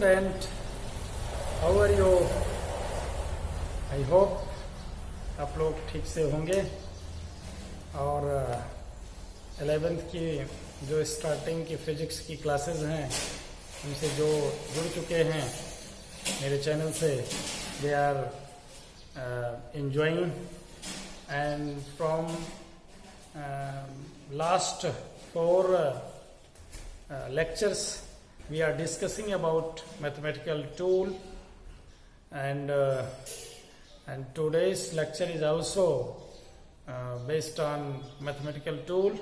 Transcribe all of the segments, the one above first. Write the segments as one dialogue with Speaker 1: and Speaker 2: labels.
Speaker 1: Student, how are you? I hope आप लोग ठीक से होंगे और 11th की जो स्टार्टिंग की फिजिक्स की क्लासेस हैं उनसे जो जुड़ चुके हैं मेरे चैनल से, they are enjoying, and from last 4 lectures we are discussing about mathematical tool, and today's lecture is also based on mathematical tool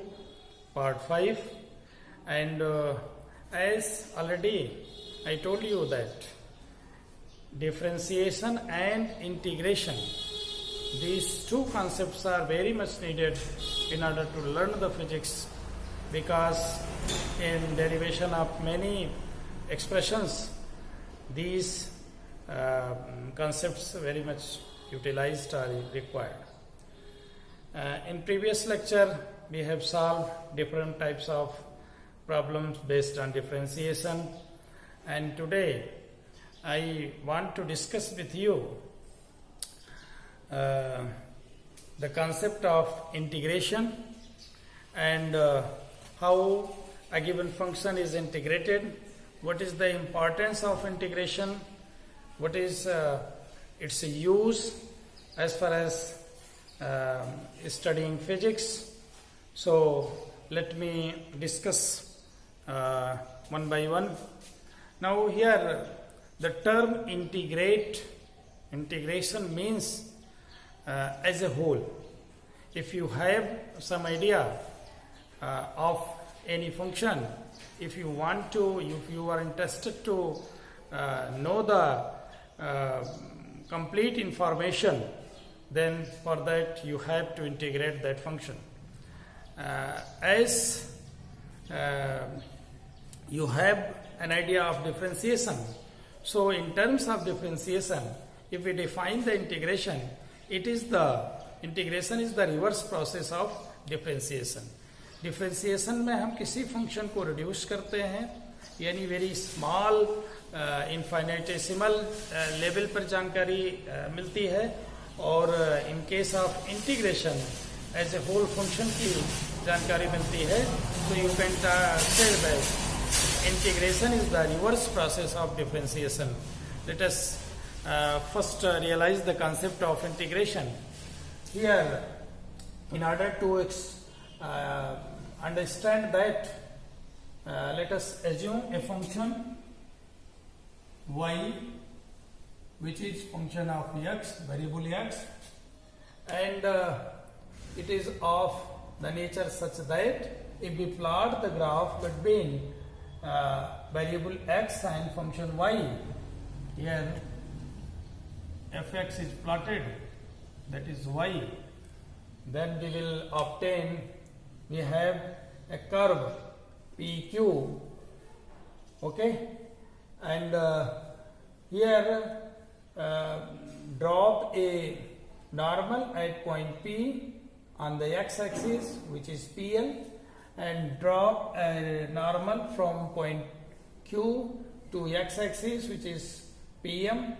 Speaker 1: part 5, and as already I told you that differentiation and integration, these two concepts are very much needed in order to learn the physics, because in derivation of many expressions these concepts very much utilized are required. In previous lecture we have solved different types of problems based on differentiation, and today I want to discuss with you the concept of integration, and how a given function is integrated, what is the importance of integration, what is its use as far as studying physics. So let me discuss one by one. Now here the term integration means as a whole. If you have some idea of any function, if you are interested to know the complete information, then for that you have to integrate that function. As you have an idea of differentiation, so in terms of differentiation, if we define the integration, integration is the reverse process of differentiation. Differentiation में हम किसी function को reduce करते हैं, यानी very small इनफाइनेटेसिमल level पर जानकारी मिलती है, और in case of integration as a whole function की जानकारी मिलती है. तो you can say that integration is the reverse process of differentiation. Let us first realize the concept of integration. Here, in order to understand that, let us assume a function y, which is function of x, variable x, and it is of the nature such that if we plot the graph between variable x and function y, here fx is plotted, that is y, then we will obtain, we have a curve PQ, okay, and here drop a normal at point P on the x-axis, which is PL, and drop a normal from point Q to x-axis, which is PM.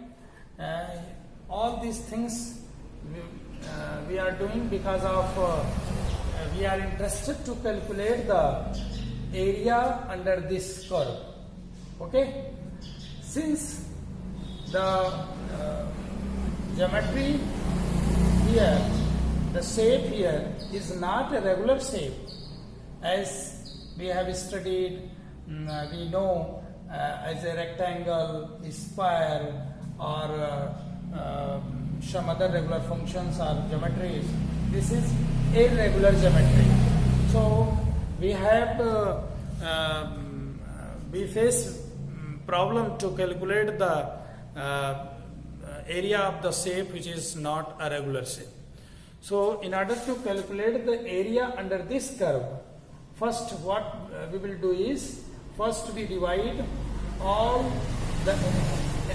Speaker 1: All these things we are doing because of we are interested to calculate the area under this curve. Okay, since the geometry here, the shape here is not a regular shape, as we have studied, we know as a rectangle, a square, or some other regular functions or geometries. This is irregular geometry. So we have we face problem to calculate the area of the shape which is not a regular shape. So in order to calculate the area under this curve, first what we will do is, first we divide all the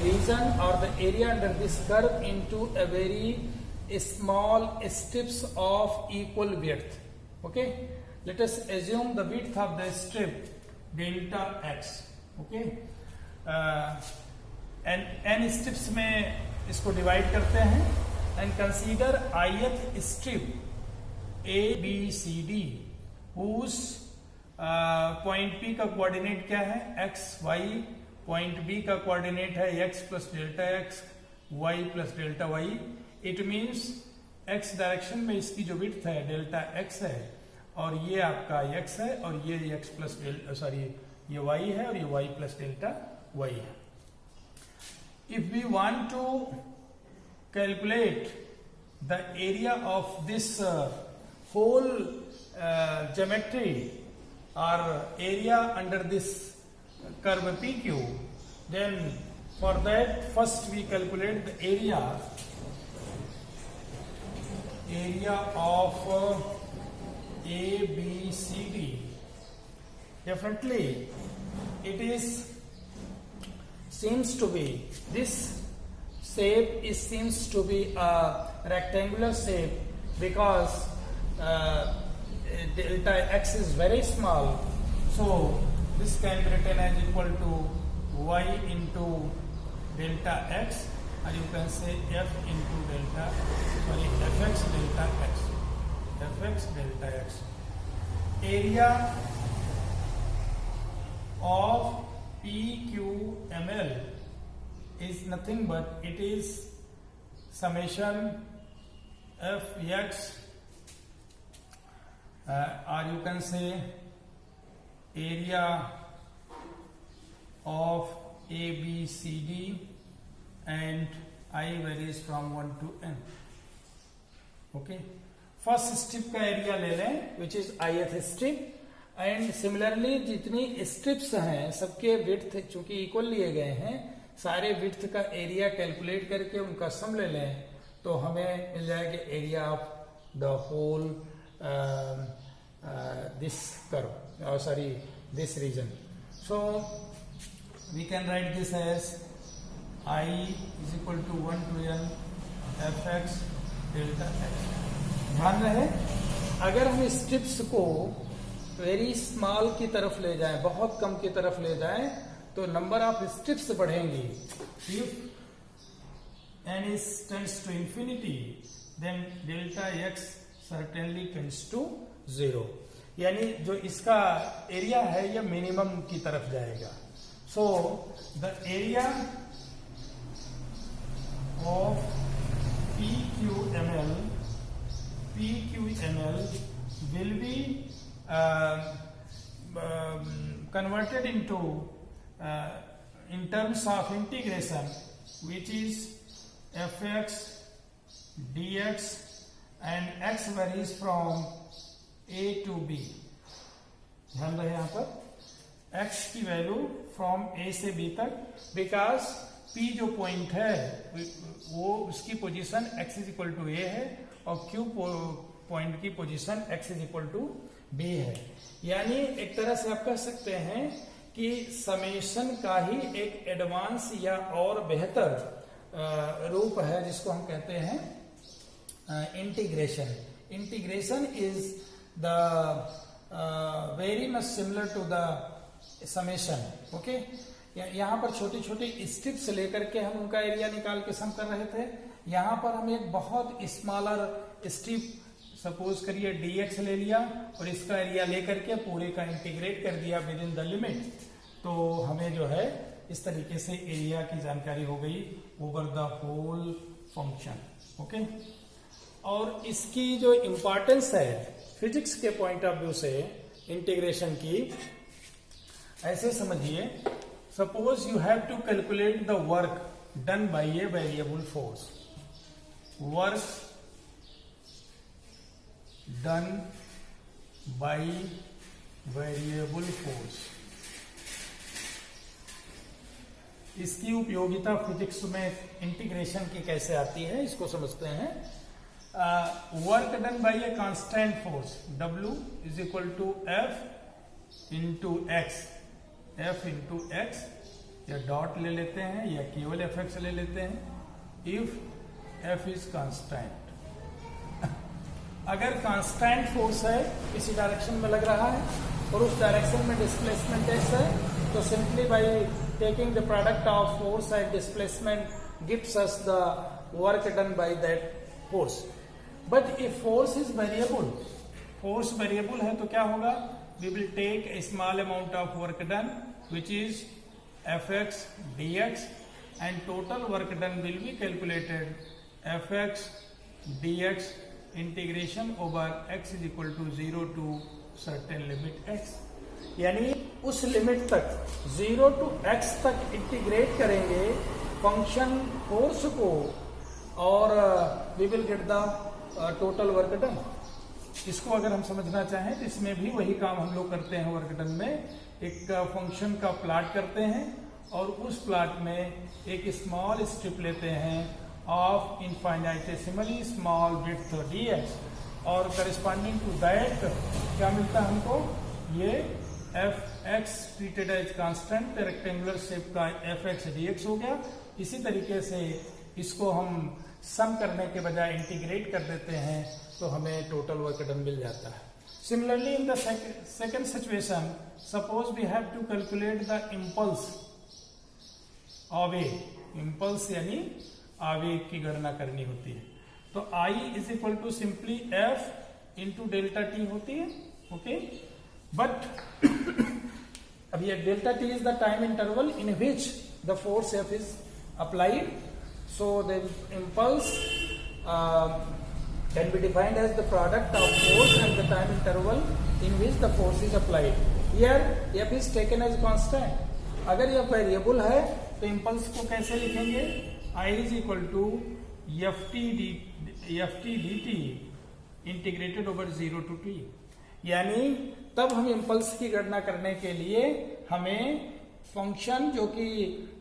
Speaker 1: region or the area under this curve into a very small strips of equal width. Okay, let us assume the width of the strip delta x. Okay, n strips में इसको divide करते हैं and consider ith strip ABCD whose point P का coordinate क्या है x y, point B का coordinate है x plus delta x, y plus delta y। It means x direction में इसकी जो विड्थ है डेल्टा x है और ये आपका x है और ये x प्लस ये y है और ये y प्लस डेल्टा y है। If we want to calculate the area of this whole geometry or area under this curve PQ, then for that first we calculate the area of ABCD. Definitely it is seems to be this shape seems to be a rectangular shape because delta x is very small, so this can be written as equal to y into delta x, or you can say f into fx delta x. Area of PQML is nothing but it is summation fx, or you can say area of ABCD and I varies from 1 to n. Okay, first strip का area ले लें which is ith strip and similarly जितनी strips हैं सबके width चूंकि equal लिए गए हैं, सारे विड्थ का एरिया कैलकुलेट करके उनका सम ले लें तो हमें मिल जाएगा area of the whole this curve sorry this region. So we can write this as I is equal to 1 to n fx delta x. ध्यान रहे अगर हम स्ट्रिप्स को वेरी स्मॉल की तरफ ले जाएं, बहुत कम की तरफ ले जाएं तो नंबर ऑफ स्ट्रिप्स बढ़ेंगी. If n is tends to infinity then delta x certainly tends to 0, यानी जो इसका एरिया है यह मिनिमम की तरफ जाएगा. So the area of PQML will be converted into in terms of integration, which is fx dx and x varies from a to b. ध्यान रहे यहाँ पर x की वैल्यू फ्रॉम a से b तक, बिकॉज P जो point है वो उसकी position x is equal to a है और Q पॉइंट की position x is equal to b है. यानी एक तरह से आप कह सकते हैं कि समेशन का ही एक एडवांस या और बेहतर रूप है जिसको हम कहते हैं integration. Integration is the very much similar to the summation. Okay, यहाँ पर छोटी छोटी स्ट्रिप्स लेकर के हम उनका एरिया निकाल के सम कर रहे थे. यहाँ पर हम एक बहुत स्मॉलर स्ट्रिप सपोज करिए dx ले लिया और इसका एरिया लेकर के पूरे का इंटीग्रेट कर दिया विद इन द लिमिट, तो हमें जो है इस तरीके से एरिया की जानकारी हो गई over the whole function. Okay, और इसकी जो इम्पोर्टेंस है फिजिक्स के पॉइंट ऑफ व्यू से इंटीग्रेशन की, ऐसे समझिए suppose you have to calculate the work done by a variable force. Work done by variable force. इसकी उपयोगिता फिजिक्स में इंटीग्रेशन की कैसे आती है इसको समझते हैं. Work done by a constant force W is equal to F into x. f into x या डॉट ले लेते हैं या केवल fx ले लेते हैं इफ f इज कांस्टेंट. अगर कांस्टेंट फोर्स है किसी डायरेक्शन में लग रहा है और उस डायरेक्शन में डिस्प्लेसमेंट x है तो simply by taking the product of force and displacement gives us the work done by that force. But if force is variable, force variable है तो क्या होगा? We will take a small amount of work done which is fx dx and total work done will be calculated fx dx integration over x is equal to 0 to certain limit x. यानी उस limit तक 0 to x तक integrate करेंगे function force को और we will get the total work done. इसको अगर हम समझना चाहें तो इसमें भी वही काम हम लोग करते हैं. वर्क डन में एक फंक्शन का प्लॉट करते हैं और उस प्लॉट में एक स्मॉल स्ट्रिप लेते हैं of infinitesimally small width dx और करस्पॉन्डिंग टू दैट क्या मिलता है हमको? ये fx treated as constant rectangular shape का fx dx हो गया. इसी तरीके से इसको हम सम करने के बजाय इंटीग्रेट कर देते हैं तो हमें टोटल वर्क डन मिल जाता है. Similarly in the second situation suppose we have to calculate the impulse आवेग. इम्पल्स यानी आवेग की गणना करनी होती है तो I is equal to simply F into delta t होती है. ओके बट अब ये delta t is the time interval in which the force F is applied. So the impulse can be defined as the product of force and the time interval in which the force is applied. Here F is taken as constant. अगर यह variable है तो impulse को कैसे लिखेंगे? I is equal to ft dt integrated over 0 to t. यानी तब हम इम्पल्स की गणना करने के लिए हमें फंक्शन जो कि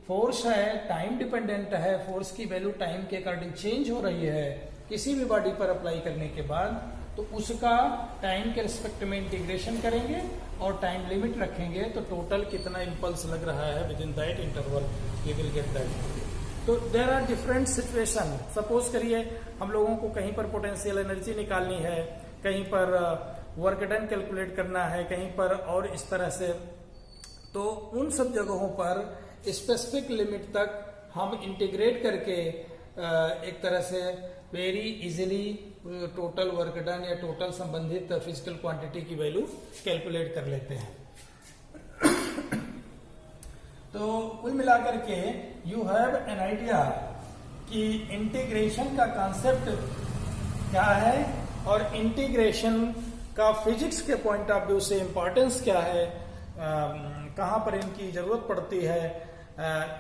Speaker 1: फोर्स है टाइम डिपेंडेंट है, फोर्स की वैल्यू टाइम के अकॉर्डिंग चेंज हो रही है किसी भी बॉडी पर अप्लाई करने के बाद, तो उसका टाइम के रिस्पेक्ट में इंटीग्रेशन करेंगे और टाइम लिमिट रखेंगे तो टोटल कितना इम्पल्स लग रहा है within that interval we will get that. तो there are different situation. Suppose करिए हम लोगों को कहीं पर पोटेंशियल एनर्जी निकालनी है, कहीं पर वर्क डन कैलकुलेट करना है, कहीं पर और इस तरह से. तो उन सब जगहों पर स्पेसिफिक लिमिट तक हम इंटीग्रेट करके एक तरह से very easily total work done या टोटल संबंधित फिजिकल क्वांटिटी की वैल्यू कैलकुलेट कर लेते हैं. तो कुल मिलाकर के यू हैव एन आइडिया कि इंटीग्रेशन का कॉन्सेप्ट क्या है और इंटीग्रेशन का फिजिक्स के पॉइंट ऑफ व्यू से इंपॉर्टेंस क्या है, कहां पर इनकी जरूरत पड़ती है.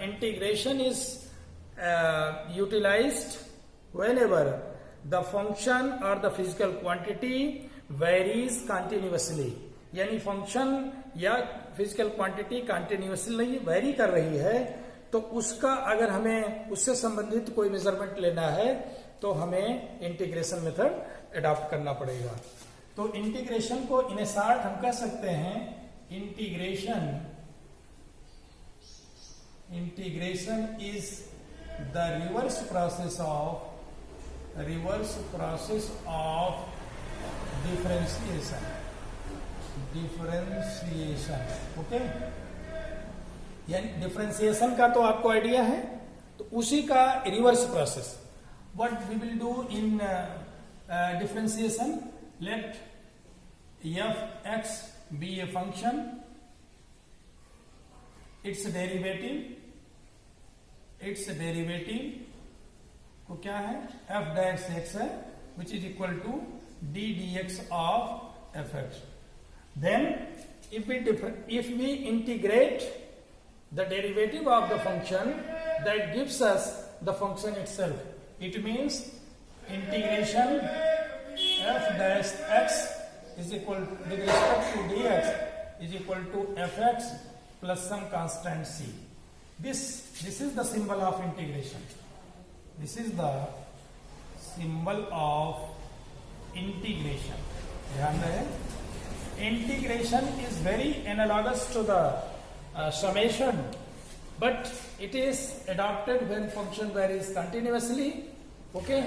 Speaker 1: Integration is utilized whenever the function और the physical quantity varies continuously. यानी फंक्शन या फिजिकल क्वांटिटी कंटिन्यूअसली वेरी कर रही है तो उसका अगर हमें उससे संबंधित कोई मेजरमेंट लेना है तो हमें इंटीग्रेशन मेथड अडॉप्ट करना पड़ेगा. तो इंटीग्रेशन को इन शॉर्ट हम कह सकते हैं integration is the reverse process of differentiation. Okay यानी डिफरेंशिएशन का तो आपको आइडिया है, तो उसी का reverse process. What we will do in differentiation? Let f(x) be a function, its derivative को क्या है? f dash x है which is equal to d dx of fx. Then if we integrate the derivative of the function, that gives us the function itself. It means integration f dash x is equal with respect to dx is equal to fx plus some constant c. This is the symbol of integration. This is the symbol of integration. ध्यान रहे, integration is very analogous to the summation, but it is adopted when function varies continuously. Okay,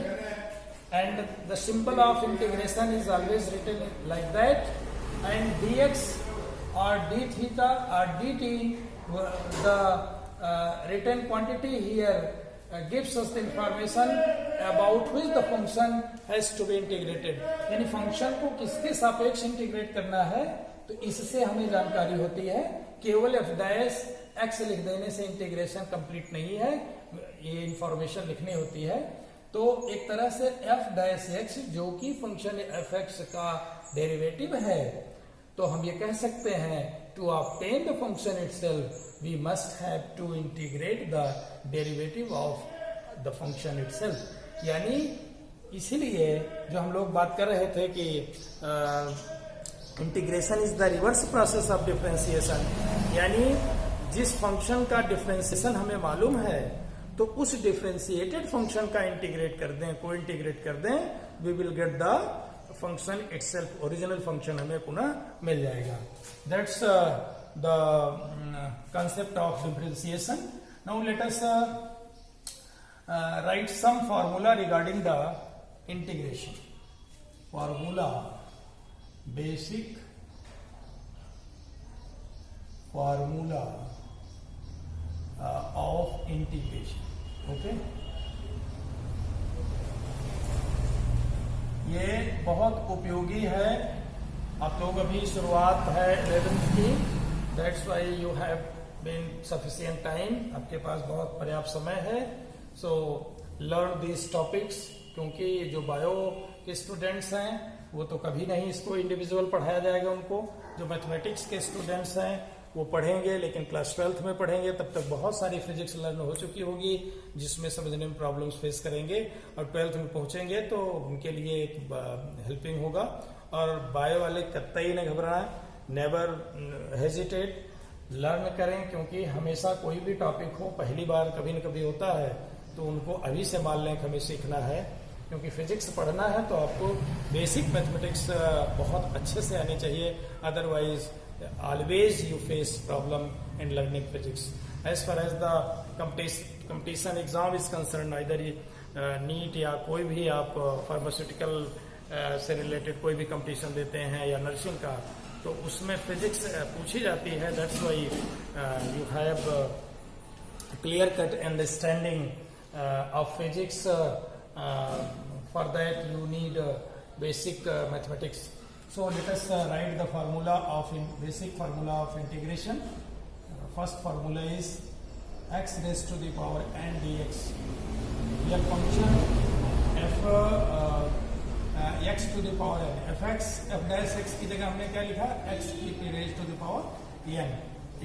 Speaker 1: and the symbol of integration is always written like that, and dx or d theta or dt, the written quantity here gives us the information about which the function has to be integrated. यानी function को किसके सापेक्ष integrate करना है, तो इससे हमें जानकारी होती है. केवल f डैश x लिख देने से इंटीग्रेशन कंप्लीट नहीं है, ये इंफॉर्मेशन लिखनी होती है. तो एक तरह से f डैश x जो कि फंक्शन f(x) का डेरिवेटिव है, तो हम ये कह सकते हैं to obtain the function itself we must have to integrate the derivative of the function itself. यानी इसीलिए जो हम लोग बात कर रहे थे कि integration is the reverse process of differentiation, यानी जिस फंक्शन का डिफरेंशिएशन हमें मालूम है तो उस डिफरेंशिएटेड फंक्शन का इंटीग्रेट कर दें, को इंटीग्रेट कर दें, we will get the function itself, original function हमें पुनः मिल जाएगा. That's the concept of differentiation. Now let us write some formula regarding the integration. Formula, basic formula of integration. Okay. ये बहुत उपयोगी है. आप लोग अभी शुरुआत है 11th की, That's why you have been sufficient time. आपके पास बहुत पर्याप्त समय है. So learn these topics, क्योंकि जो बायो के स्टूडेंट्स हैं वो तो कभी नहीं इसको इंडिविजुअल पढ़ाया जाएगा उनको. जो मैथमेटिक्स के स्टूडेंट्स हैं वो पढ़ेंगे, लेकिन क्लास 12th में पढ़ेंगे, तब तक बहुत सारी फिजिक्स लर्न हो चुकी होगी जिसमें समझने में प्रॉब्लम्स फेस करेंगे, और 12th में पहुंचेंगे तो उनके लिए एक हेल्पिंग होगा. और बायो वाले कतई न घबराएं, नेवर हेजिटेट, लर्न करें, क्योंकि हमेशा कोई भी टॉपिक हो पहली बार कभी न कभी होता है, तो उनको अभी से मान लें कि हमें सीखना है. क्योंकि फिजिक्स पढ़ना है तो आपको बेसिक मैथमेटिक्स बहुत अच्छे से आनी चाहिए, otherwise always you face problem in learning physics. As far as the competition exam is concern, इधर नीट या कोई भी आप फार्मास्यूटिकल से रिलेटेड कोई भी कंपटीशन देते हैं या नर्सिंग का, तो उसमें फिजिक्स पूछी जाती है. That's why you have clear cut understanding of physics. For that you need basic mathematics. So let us write the formula of basic formula of integration. First formula is x raise to the power n dx. यह function f x to the power n, f dash x की जगह हमने क्या लिखा, x की raise to the power n.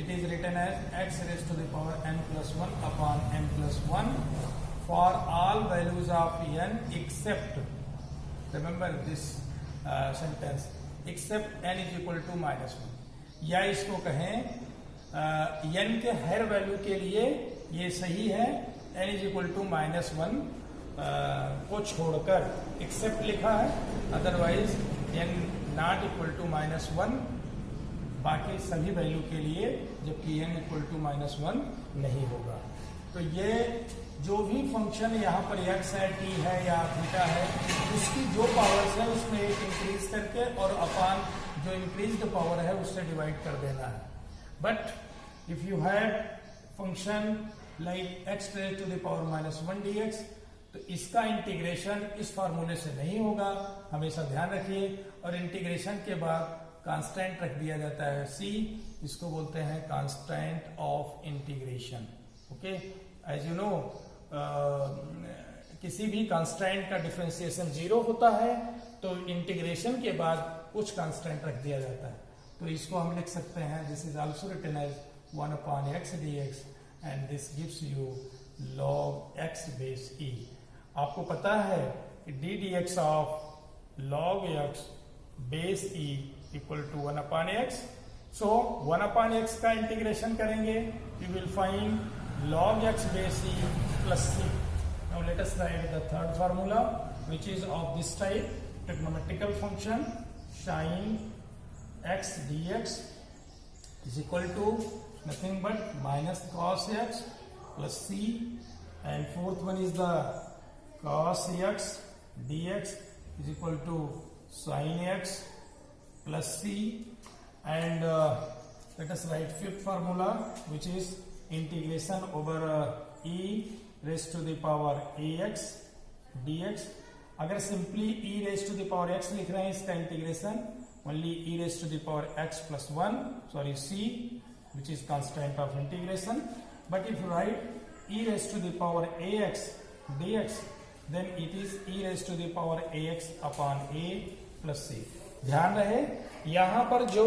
Speaker 1: It is written as x raise to the power n plus 1 upon n plus 1 for all values of n except, remember this sentence, except n is equal to -1. या इसको कहें n के हर value के लिए ये सही है, n is equal to -1 को छोड़कर, एक्सेप्ट लिखा है, otherwise n not equal to -1 बाकी सभी वैल्यू के लिए, जबकि n इक्वल टू -1 नहीं होगा. तो ये जो भी फंक्शन यहाँ पर x है, t है या थीटा है, उसकी जो पावर्स है उसमें एक इंक्रीज करके और अपान जो इंक्रीज्ड पावर है उससे डिवाइड कर देना है. But if you have function like x raise to the power -1 dx, तो इसका इंटीग्रेशन इस फार्मूले से नहीं होगा, हमेशा ध्यान रखिए. और इंटीग्रेशन के बाद कांस्टेंट रख दिया जाता है c, इसको बोलते हैं constant of integration. Okay, as you know किसी भी कांस्टेंट का डिफरेंशिएशन 0 होता है तो इंटीग्रेशन के बाद कुछ कांस्टेंट रख दिया जाता है. तो इसको हम लिख सकते हैं, this is also written as 1 upon x dx and this gives you log x base e. आपको पता है कि d dx of log x base e equal to 1 upon x. So 1 upon x का इंटीग्रेशन करेंगे, you will find log x base e plus c. Now let us write the third formula which is of this type, trigonometrical function sin x dx is equal to nothing but minus cos x plus c, and fourth one is the cos x dx is equal to sin x plus c, and let us write fifth formula which is integration over e raise to the power ax dx। अगर simply e raise to the power x लिख रहे हैं, इसका integration only e raise to the power x plus 1, sorry c, which is constant of integration. But if you write e raised to the power ax dx, then it is e raised to the power ax upon a plus c. ध्यान रहे यहां पर जो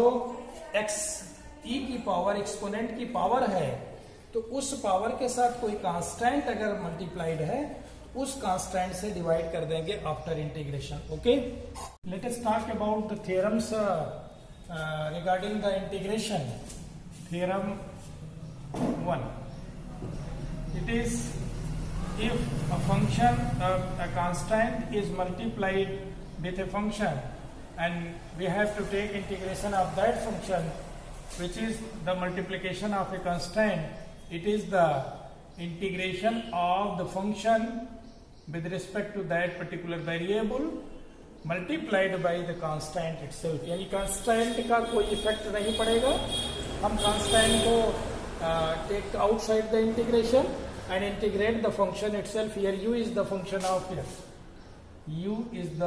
Speaker 1: x e की power exponent की power है, तो उस पावर के साथ कोई कांस्टेंट अगर मल्टीप्लाइड है, उस कांस्टेंट से डिवाइड कर देंगे after integration. Okay, let us talk about the theorems regarding the integration. Theorem 1. It is if a function, a constant is multiplied with a function, and we have to take integration of that function, which is the multiplication of a constant. It is the integration of the function with respect to that particular variable multiplied by the constant itself. यानी constant का कोई effect नहीं पड़ेगा, हम constant को take outside the integration and integrate the function itself. Here u is the function of x, u is the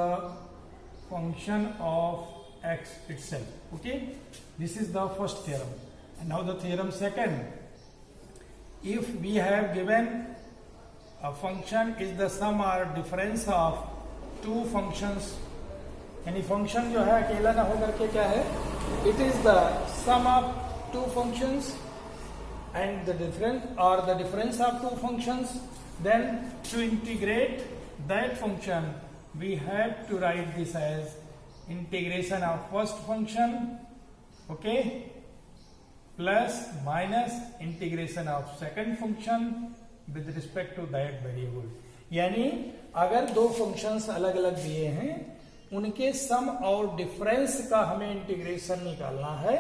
Speaker 1: function of x itself. Okay, this is the first theorem. And now the theorem second, if we have given a function is the sum और difference of two functions, यानी function जो है अकेला ना होकर के क्या है, it is the sum of two functions and the difference of two functions, then to integrate that function we have to write this as integration of first function, okay, plus minus integration of second function with respect to that variable। यानी अगर दो functions अलग अलग दिए हैं, उनके सम और difference का हमें इंटीग्रेशन निकालना है,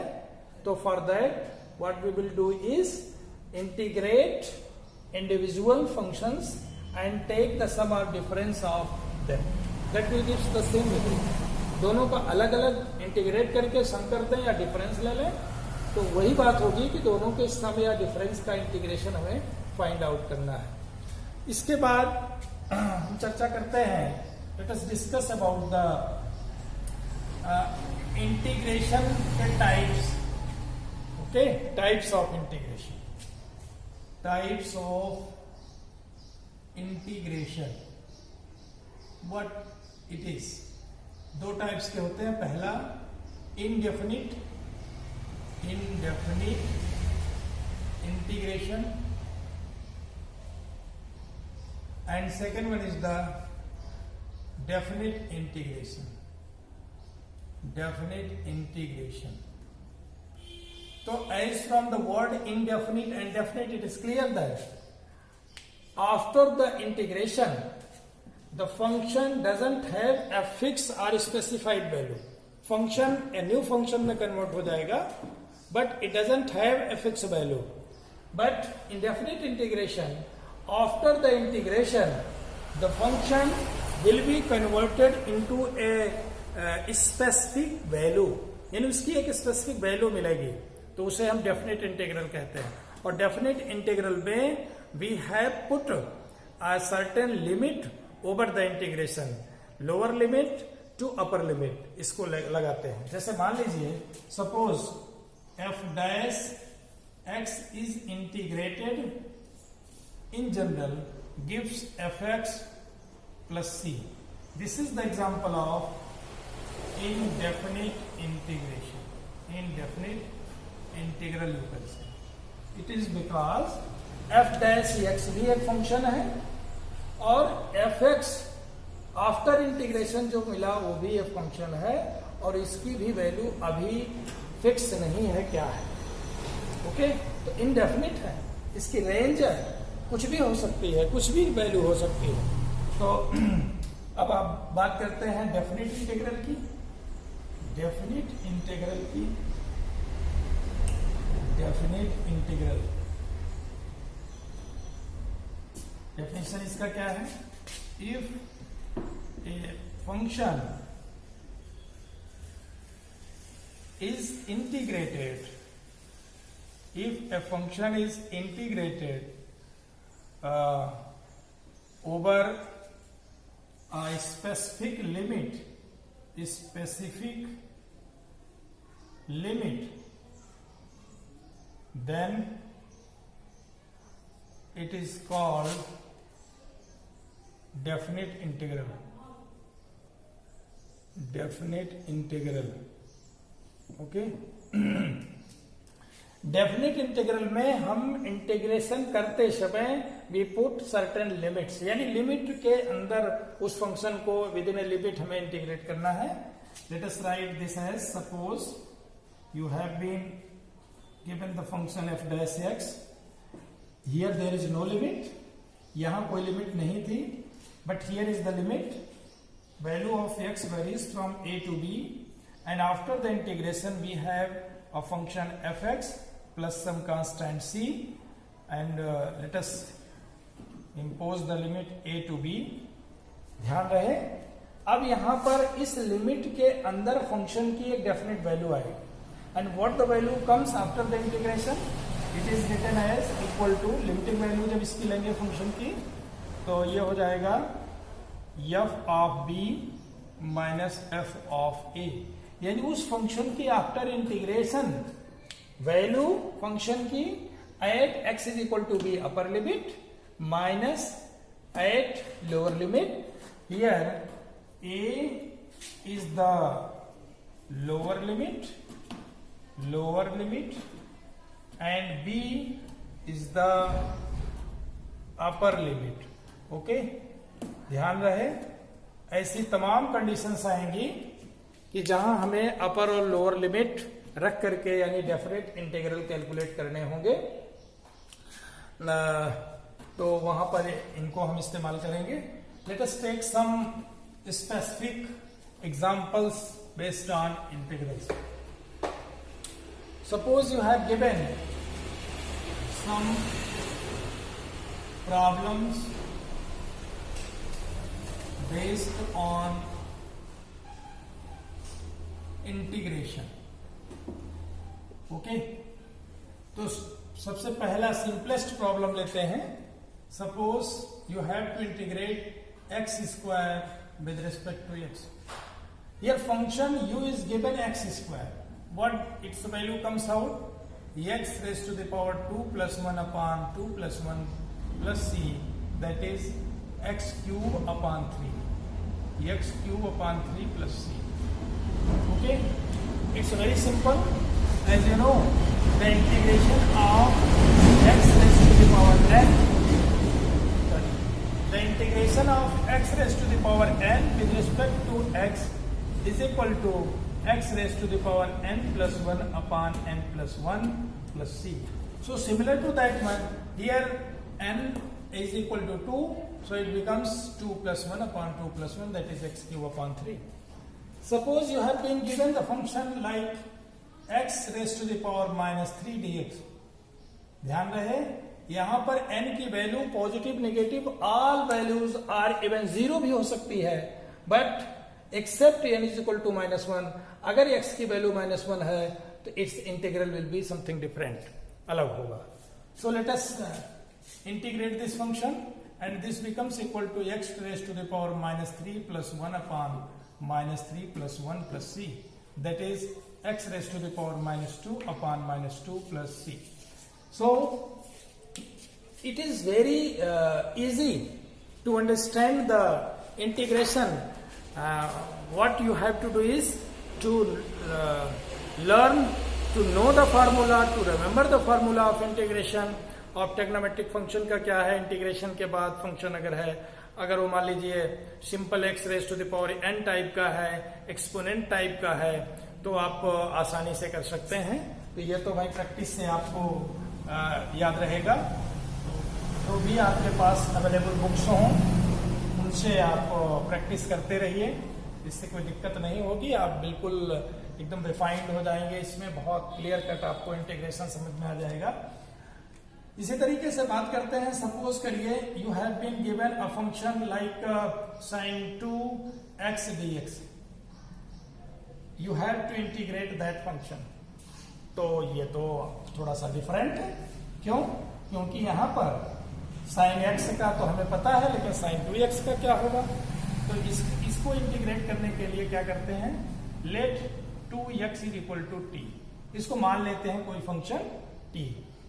Speaker 1: तो for that what we will do is integrate individual functions and take the sum और difference of them, that will gives the same result. दोनों का अलग अलग इंटीग्रेट करके सम करते हैं या डिफरेंस ले लें, तो वही बात होगी कि दोनों के सम या डिफरेंस का इंटीग्रेशन हमें फाइंड आउट करना है। इसके बाद हम चर्चा करते हैं, let us discuss about the integration के types. Okay, types of integration, types of integration, what it is. दो टाइप्स के होते हैं, पहला indefinite integration, and second one is the definite integration. So as from the word indefinite and definite, it is clear that after the integration the function doesn't have a fixed or specified value. Function a new function में convert हो जाएगा, but it doesn't have a fixed value. But in definite integration, after the integration the function will be converted into a specific value, यानी उसकी एक specific value मिलेगी, तो उसे हम डेफिनेट इंटीग्रल कहते हैं। और डेफिनेट इंटीग्रल में we have put a certain limit over the integration, lower limit to upper limit, इसको लगाते हैं। जैसे मान लीजिए suppose f dash x is integrated in general gives fx plus c। This is the example of indefinite integration, indefinite integral you can say. It is because f dash x भी एक function है और fx after integration जो मिला वो भी एक function है, और इसकी भी वैल्यू अभी फिक्स नहीं है क्या है। ओके, तो इनडेफिनिट है, इसकी रेंज है, कुछ भी हो सकती है, कुछ भी वैल्यू हो सकती है। तो अब आप बात करते हैं डेफिनिट इंटीग्रल की। डेफिनिट इंटीग्रल की, डेफिनिट इंटीग्रल डेफिनेशन इसका क्या है? If a function is if a function is integrated over a specific limit, then it is called definite integral. ओके डेफिनेट इंटीग्रल में हम इंटीग्रेशन करते समय वी पुट सर्टेन लिमिट्स, यानी लिमिट के अंदर उस फंक्शन को विद इन ए लिमिट हमें इंटीग्रेट करना है. Let us write this as suppose you have been given the function f dash x. Here there is no limit, यहां कोई लिमिट नहीं थी, but here is the limit. Value of x varies from a to b, and after the integration we have a function fx plus some constant c, and let us impose the limit a to b. ध्यान रहे अब यहां पर इस limit के अंदर function की एक डेफिनेट वैल्यू आएगी, and what the value comes after the integration, it is written as equal to limiting value जब इसकी लेंगे फंक्शन की तो ये हो जाएगा f of b minus f of a, यानी उस फंक्शन की आफ्टर इंटीग्रेशन वैल्यू फंक्शन की at x is equal to b upper limit minus at lower limit. Here a is the lower limit and b is the upper limit. Okay ध्यान रहे ऐसी तमाम conditions आएंगी कि जहां हमें अपर और लोअर लिमिट रख करके यानी डेफिनेट इंटीग्रल कैलकुलेट करने होंगे, तो वहां पर इनको हम इस्तेमाल करेंगे. Let us take some specific examples based on integrals. Suppose you have given some problems based on integration. Okay तो सबसे पहला सिंपलेस्ट प्रॉब्लम लेते हैं. Suppose you have to integrate x square with respect to x. Here function u is given x square. What its value comes out, x raise to the power 2 plus 1 upon 2 plus 1 plus c, that is x cube upon 3, x cube upon 3 plus c. Okay, it's very simple. As you know, the integration of x raised to the power n, the integration of x raised to the power n with respect to x is equal to x raised to the power n plus 1 upon n plus 1 plus c. So similar to that one, here n is equal to 2, so it becomes 2 plus 1 upon 2 plus 1, that is x cube upon 3. Suppose you have been given the function like x raised to the power minus 3 dx. ध्यान रहे यहां पर n की value positive negative all values are even 0 भी हो सकती है, but except n is equal to -1. अगर x की वैल्यू -1 है तो its integral will be something different, अलग होगा. So let us integrate this function, and this becomes equal to x raised to the power minus 3 plus 1 upon minus 3 plus 1 plus c, that is x raised to the power minus 2 upon minus 2 plus c. So it is very easy to understand the integration. What you have to do is to learn to know the formula, to remember the formula of integration. और trigonometric function का क्या है, integration के बाद function अगर है, अगर वो मान लीजिए simple x raise to the power n type का है, एक्सपोनेंट टाइप का है, तो आप आसानी से कर सकते हैं. तो ये तो भाई प्रैक्टिस से आपको याद रहेगा. तो भी आपके पास अवेलेबल बुक्स हों उनसे आप प्रैक्टिस करते रहिए, इससे कोई दिक्कत नहीं होगी. आप बिल्कुल एकदम रिफाइंड हो जाएंगे, इसमें बहुत क्लियर कट आपको इंटीग्रेशन समझ में आ जाएगा. इसी तरीके से बात करते हैं. सपोज करिए you have been given a function like sin 2x dx. You have to integrate that function. तो ये तो थोड़ा सा डिफरेंट है। क्यों? क्योंकि यहाँ पर साइन एक्स का तो हमें पता है, लेकिन साइन 2x का क्या होगा? तो इसको इंटीग्रेट करने के लिए क्या करते हैं, let 2x is equal to t, इसको मान लेते हैं कोई फंक्शन t।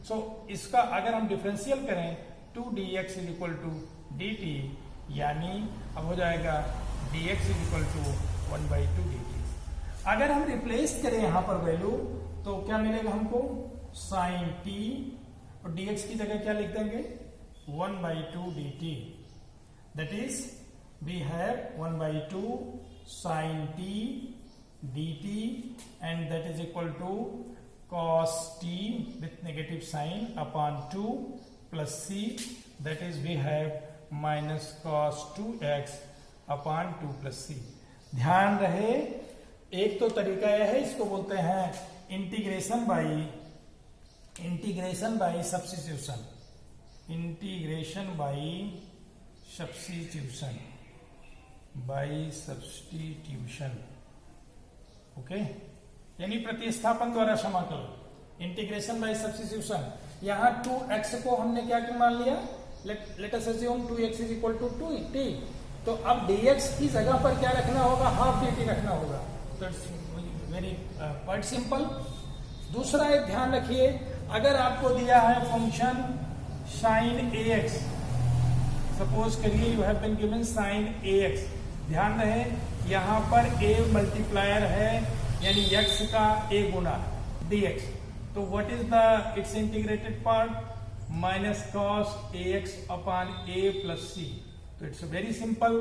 Speaker 1: सो इसका अगर हम डिफरेंशियल करें 2dx is equal to dt, यानी अब हो जाएगा dx is equal to 1/2 dt। अगर हम रिप्लेस करें यहां पर वैल्यू तो क्या मिलेगा हमको, साइन t, और dx की जगह क्या लिख देंगे, 1/2 dt। That is we have 1/2 sine t dt and that is equal to cos t with negative sign upon 2 plus c, that is we have minus cos 2x upon 2 plus c। ध्यान रहे, एक तो तरीका यह है, इसको बोलते हैं integration by substitution, integration by substitution, okay, यानी प्रतिस्थापन द्वारा समाकलन, इंटीग्रेशन बाय सब्स्टिट्यूशन। यहाँ 2x को हमने क्या मान लिया, let us assume 2x is equal to 2t, तो अब dx की जगह पर क्या रखना होगा, हाफ dt रखना होगा। तो इट्स वेरी क्वाइट सिंपल। दूसरा एक ध्यान रखिए, अगर आपको दिया है फंक्शन साइन ax, सपोज करिए you have been given sine ax, ध्यान रहे यहां पर a मल्टीप्लायर है, यानी x का a गुना dx, तो what is the it's integrated part, minus cos ax upon a plus c। तो इट्स वेरी सिंपल,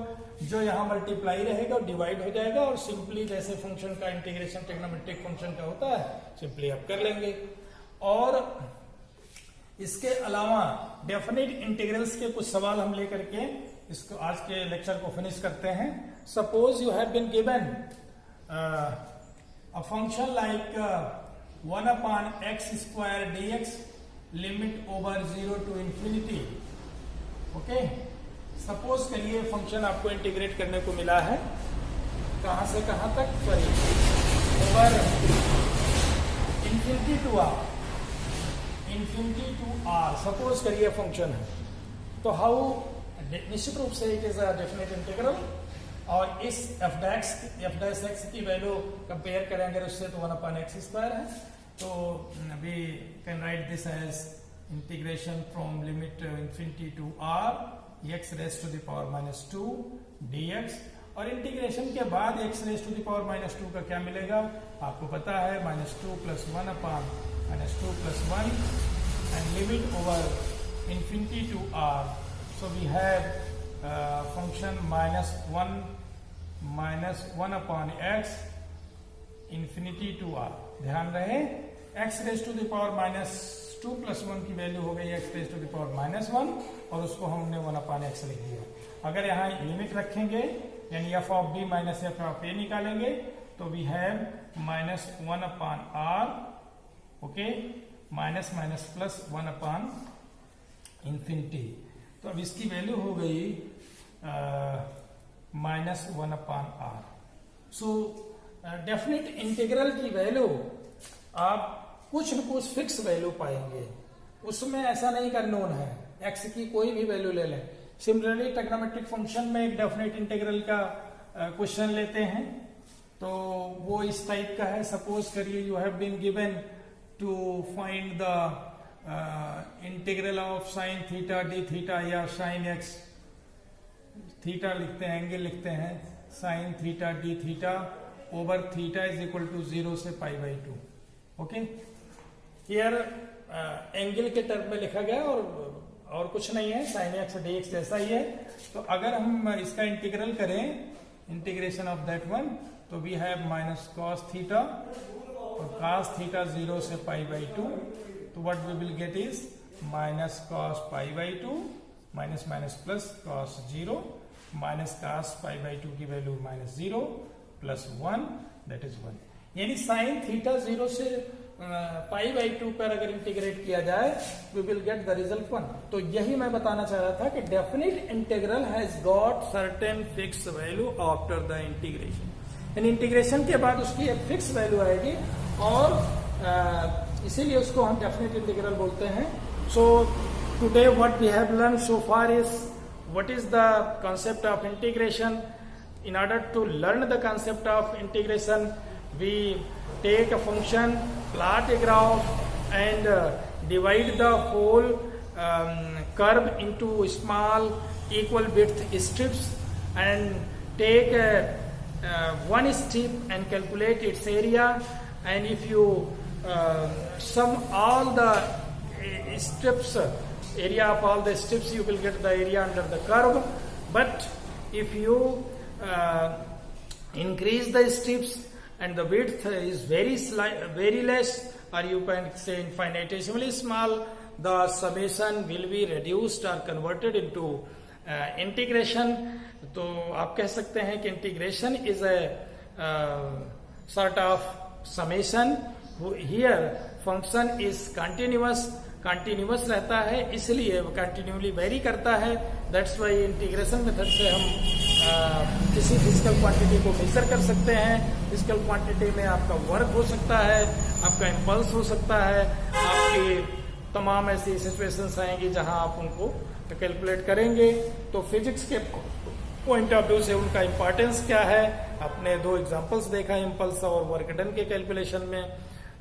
Speaker 1: जो यहां मल्टीप्लाई रहेगा और डिवाइड हो जाएगा, और सिंपली जैसे फंक्शन का इंटीग्रेशन ट्रिग्नोमेट्रिक फंक्शन का होता है, सिंपली आप कर लेंगे। और इसके अलावा डेफिनेट इंटीग्रल्स के कुछ सवाल हम लेकर के इसको आज के लेक्चर को फिनिश करते हैं। Suppose you have been given a function like 1 upon x square dx limit over 0 to infinity, okay. Suppose करिए फंक्शन आपको इंटीग्रेट करने को मिला है, कहां से कहां तक, sorry, over infinity to r, suppose करिए फंक्शन है। तो हाउ, निश्चित रूप से it is a definite integral, और इस f' की वैल्यू कंपेयर करेंगे उससे, तो 1 upon x स्क्वायर है। तो we can write this as integration from limit infinity to r x raise to the power minus 2 dx, और इंटीग्रेशन के बाद x raise to the power minus 2 का क्या मिलेगा, आपको पता है, -2 + 1 upon -2 + 1, and limit over infinity to r, so we have function -1 upon x infinity to r। ध्यान रहे x raise to the power -2 + 1 की वैल्यू हो गई x raise to the power -1, और उसको हमने 1 upon x लिख दिया। अगर यहाँ लिमिट रखेंगे, यानी f of b minus f of a निकालेंगे, तो we have -1 upon r, okay, minus plus 1 upon infinity. तो अब इसकी वैल्यू हो गई -1 upon r। So definite integral की वैल्यू आप कुछ न कुछ फिक्स वैल्यू पाएंगे, उसमें ऐसा नहीं का नोन है, x की कोई भी वैल्यू ले लें। सिमिलरली ट्रिग्नोमेट्रिक फंक्शन में एक डेफिनेट इंटीग्रल का क्वेश्चन लेते हैं, तो वो इस टाइप का है। सपोज करिए you have been given to find the integral of sine theta D theta, या साइन एक्स, थीटा लिखते हैं, एंगल लिखते हैं, sine theta D theta over theta is equal to 0 से π/2, ओके। हियर एंगल के टर्म में लिखा गया, और कुछ नहीं है, साइन एक्स डी एक्स जैसा ही है। तो अगर हम इसका इंटीग्रल करें, इंटीग्रेशन ऑफ दैट वन, तो we have minus cos theta, और cos थीटा 0 से π/2, तो what we will get is minus cos π/2 minus plus cos 0 minus cos π/2 की वैल्यू -0 प्लस 1, दैट इज 1। यानी साइन थीटा 0 से π/2 पर अगर इंटीग्रेट किया जाए, we will get the result 1। तो यही मैं बताना चाह रहा था कि definite integral has got certain fix value after the integration, यानी इंटीग्रेशन के बाद उसकी एक फिक्स वैल्यू आएगी, और इसीलिए उसको हम डेफिनेट इंटीग्रल बोलते हैं. So today what we have learn so far is what is the concept of integration. In order to learn the concept of integration, we take a function, plot a graph, and divide the whole curve into small equal width strips, and take one strip and calculate its area. And if you sum all the strips, area of all the strips, you will get the area under the curve. But if you increase the strips and the width is very less, or you can say infinitesimally small, the summation will be reduced or converted into integration. तो आप कह सकते हैं कि integration is a sort of summation. Here function is continuous रहता है, इसलिए वो कंटिन्यूली वेरी करता है. दैट्स वाई इंटीग्रेशन मेथड से हम किसी फिजिकल क्वांटिटी को मेजर कर सकते हैं. फिजिकल क्वांटिटी में आपका वर्क हो सकता है, आपका इम्पल्स हो सकता है, आपकी तमाम ऐसी सिचुएशंस आएंगी जहां आप उनको कैलकुलेट करेंगे. तो फिजिक्स के पॉइंट ऑफ व्यू से उनका इंपॉर्टेंस क्या है, आपने 2 एग्जांपल्स देखा इम्पल्स और वर्क डन के कैलकुलेशन में.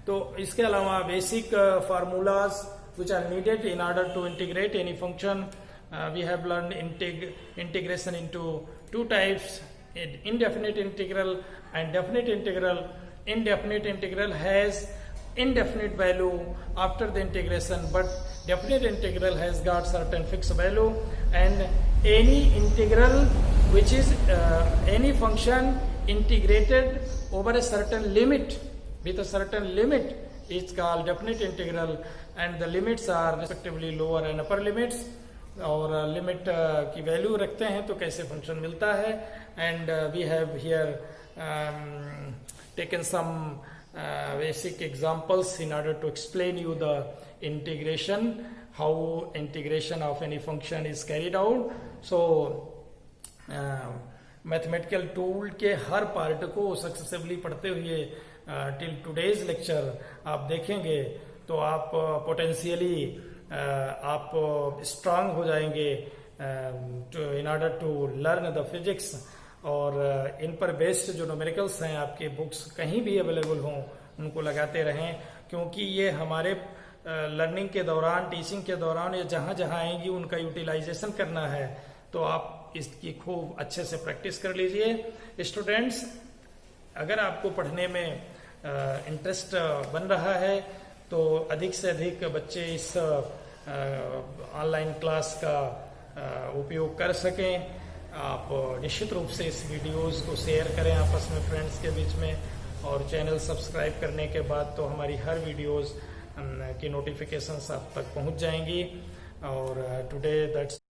Speaker 1: तो इसके अलावा basic formulas which are needed in order to integrate any function. We have learned integration into 2 types, indefinite integral and definite integral. Indefinite integral has indefinite value after the integration, but definite integral has got certain fixed value. And any integral which is any function integrated over a certain limit, with a certain limit, is called definite integral, and the limits are respectively lower and upper limits. और limit की value रखते हैं तो कैसे function मिलता है. And we have here taken some basic examples in order to explain you the integration, how integration of any function is carried out. So mathematical tool के हर पार्ट को सक्सेसिवली पढ़ते हुए टिल टुडेज लेक्चर आप देखेंगे तो आप potentially आप स्ट्रांग हो जाएंगे in order to learn the physics. और इन पर बेस्ड जो न्यूमेरिकल्स हैं आपके बुक्स कहीं भी अवेलेबल हों उनको लगाते रहें, क्योंकि ये हमारे लर्निंग के दौरान, टीचिंग के दौरान या जहां जहां आएंगी उनका यूटिलाइजेशन करना है. तो आप इसकी खूब अच्छे से प्रैक्टिस कर लीजिए. स्टूडेंट्स, अगर आपको पढ़ने में इंटरेस्ट बन रहा है तो अधिक से अधिक बच्चे इस ऑनलाइन क्लास का उपयोग कर सकें. आप निश्चित रूप से इस वीडियोस को शेयर करें आपस में, फ्रेंड्स के बीच में, और चैनल सब्सक्राइब करने के बाद तो हमारी हर वीडियोस की नोटिफिकेशंस आप तक पहुंच जाएंगी. और टुडे दैट्स